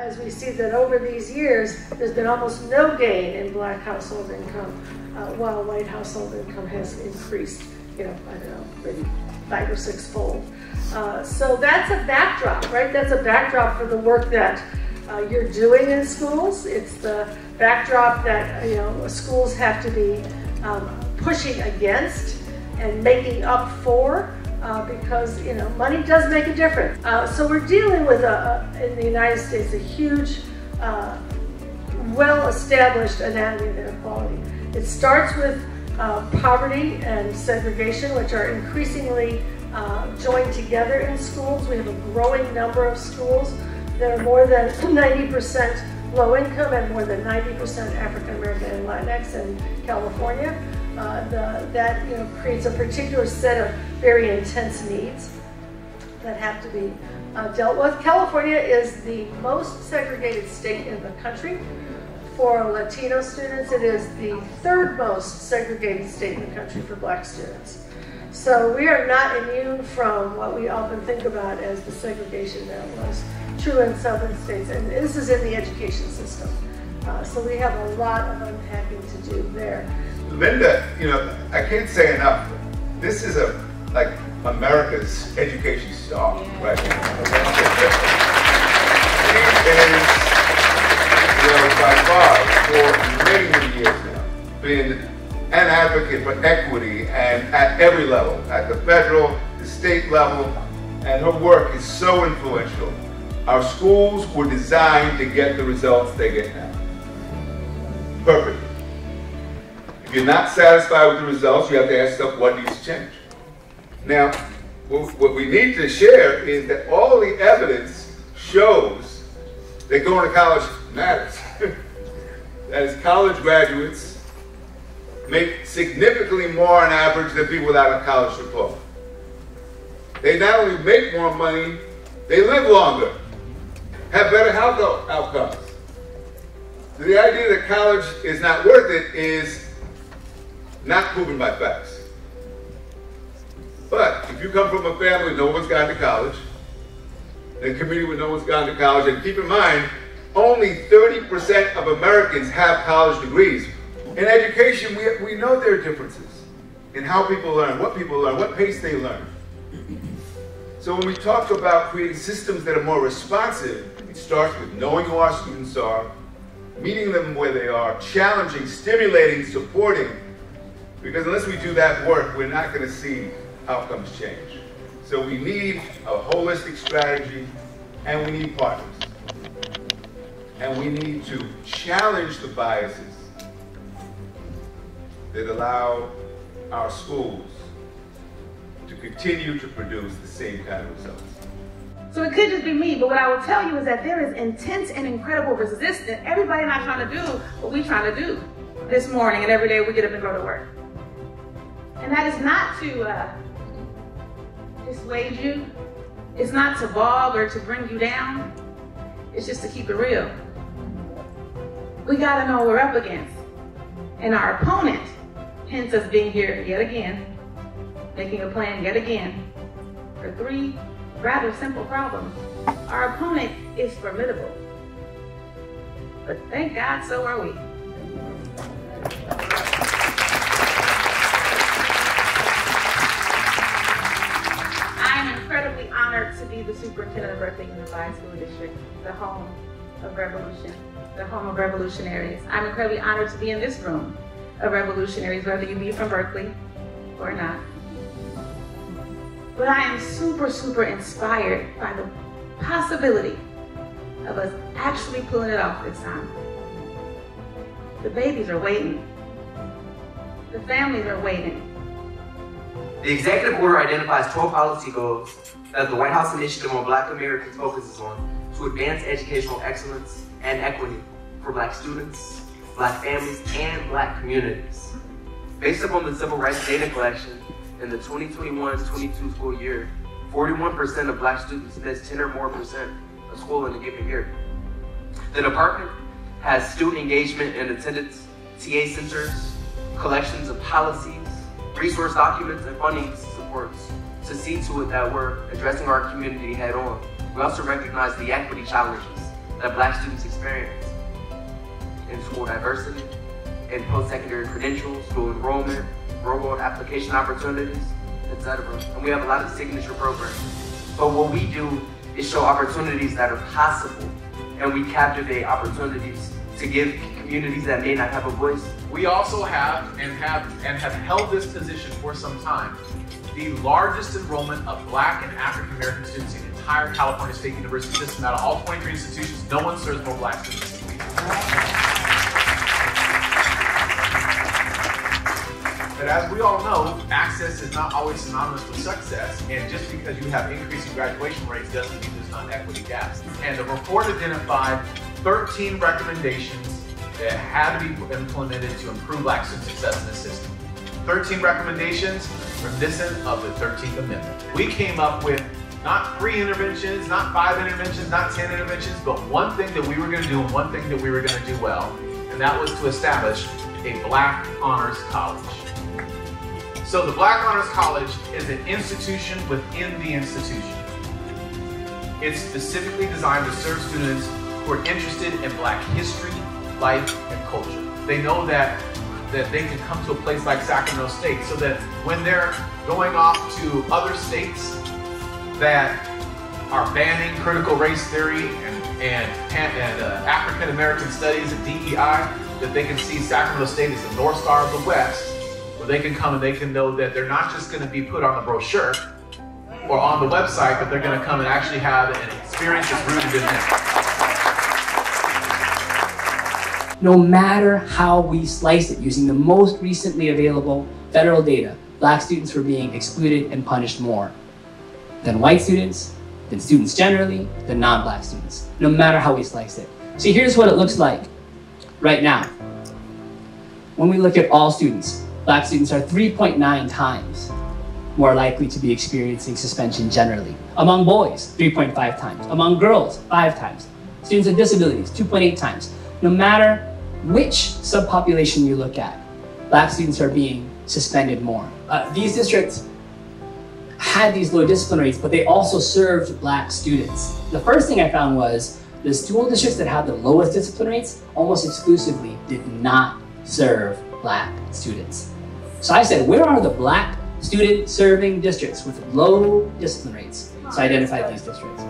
as we see that over these years, there's been almost no gain in black household income, while white household income has increased, I don't know, maybe 5 or 6-fold. So that's a backdrop, right? That's a backdrop for the work that you're doing in schools. It's the backdrop that, schools have to be pushing against and making up for, because money does make a difference. So we're dealing with in the United States a huge, well-established anatomy of inequality. It starts with poverty and segregation, which are increasingly joined together in schools. We have a growing number of schools that are more than 90% low income and more than 90% African American and Latinx in California. That creates a particular set of very intense needs that have to be dealt with. California is the most segregated state in the country. For Latino students, it is the 3rd most segregated state in the country for black students. So we are not immune from what we often think about as the segregation that was true in southern states, and this is in the education system. So we have a lot of unpacking to do there. Linda, I can't say enough. This is like America's education star, right? She is, by far, for many, many years now, been an advocate for equity and at every level, at the federal, the state level, and her work is so influential. Our schools were designed to get the results they get now. Perfect. If you're not satisfied with the results, you have to ask yourself what needs to change. Now, what we need to share is that all the evidence shows that going to college matters. That is, college graduates make significantly more on average than people without a college diploma. They not only make more money, they live longer, have better health outcomes. So the idea that college is not worth it is not proven by facts. But if you come from a family where no one's gone to college, a community where no one's gone to college, and keep in mind, only 30% of Americans have college degrees. In education, we know there are differences in how people learn, what pace they learn. So when we talk about creating systems that are more responsive, it starts with knowing who our students are, meeting them where they are, challenging, stimulating, supporting. Because unless we do that work, we're not going to see outcomes change. So we need a holistic strategy, and we need partners. And we need to challenge the biases that allow our schools to continue to produce the same kind of results. So it could just be me, but what I will tell you is that there is intense and incredible resistance. Everybody not trying to do what we're trying to do this morning and every day we get up and go to work. And that is not to dissuade you. It's not to bog or to bring you down. It's just to keep it real. We gotta know what we're up against. And our opponent, hence us being here yet again, making a plan yet again, for 3 rather simple problems. Our opponent is formidable. But thank God, so are we. I'm incredibly honored to be the superintendent of Berkeley Unified School District, the home of revolution, the home of revolutionaries. I'm incredibly honored to be in this room of revolutionaries, whether you be from Berkeley or not. But I am super, super inspired by the possibility of us actually pulling it off this time. The babies are waiting. The families are waiting. The executive order identifies 12 policy goals that the White House Initiative on Black Americans focuses on to advance educational excellence and equity for Black students, Black families, and Black communities. Based upon the Civil Rights Data Collection, in the 2021-22 school year, 41% of Black students missed 10 or more percent of school in a given year. The department has student engagement and attendance, TA centers, collections of policies, resource documents, and funding supports to see to it that we're addressing our community head on. We also recognize the equity challenges that Black students experience in school diversity, in post-secondary credentials, school enrollment, real-world application opportunities, etc. And we have a lot of signature programs. But what we do is show opportunities that are possible, and we captivate opportunities to give communities that may not have a voice. We also have have held this position for some time, the largest enrollment of Black and African American students in the entire California State University system. Out of all 23 institutions, no one serves more Black students than we do. But as we all know, access is not always synonymous with success, and just because you have increasing graduation rates doesn't mean there's not equity gaps. And the report identified 13 recommendations that had to be implemented to improve Black student success in the system. 13 recommendations reminiscent of the 13th Amendment. We came up with not 3 interventions, not 5 interventions, not 10 interventions, but one thing that we were going to do and one thing that we were going to do well, and that was to establish a Black Honors College. So the Black Honors College is an institution within the institution. It's specifically designed to serve students who are interested in Black history, life, and culture. They know that they can come to a place like Sacramento State so that when they're going off to other states that are banning critical race theory and African American studies and DEI, that they can see Sacramento State as the North Star of the West, where they can come and they can know that they're not just going to be put on the brochure or on the website, but they're going to come and actually have an experience that's rooted in them. No matter how we slice it, using the most recently available federal data, Black students were being excluded and punished more than white students, than students generally, than non-Black students, no matter how we slice it. So here's what it looks like right now. When we look at all students, Black students are 3.9 times more likely to be experiencing suspension generally. Among boys, 3.5 times. Among girls, 5 times. Students with disabilities, 2.8 times. No matter which subpopulation you look at, Black students are being suspended more. These districts had these low discipline rates, but they also served Black students. The first thing I found was the school districts that had the lowest discipline rates almost exclusively did not serve Black students. So I said, where are the Black student serving districts with low discipline rates? So I identified these districts.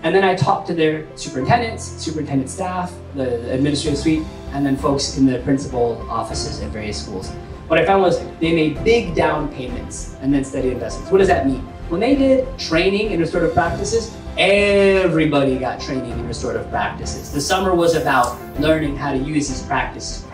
And then I talked to their superintendents, superintendent staff, the administrative suite, and then folks in the principal offices at various schools. What I found was they made big down payments and then steady investments. What does that mean? When they did training in restorative practices, everybody got training in restorative practices. The summer was about learning how to use these practices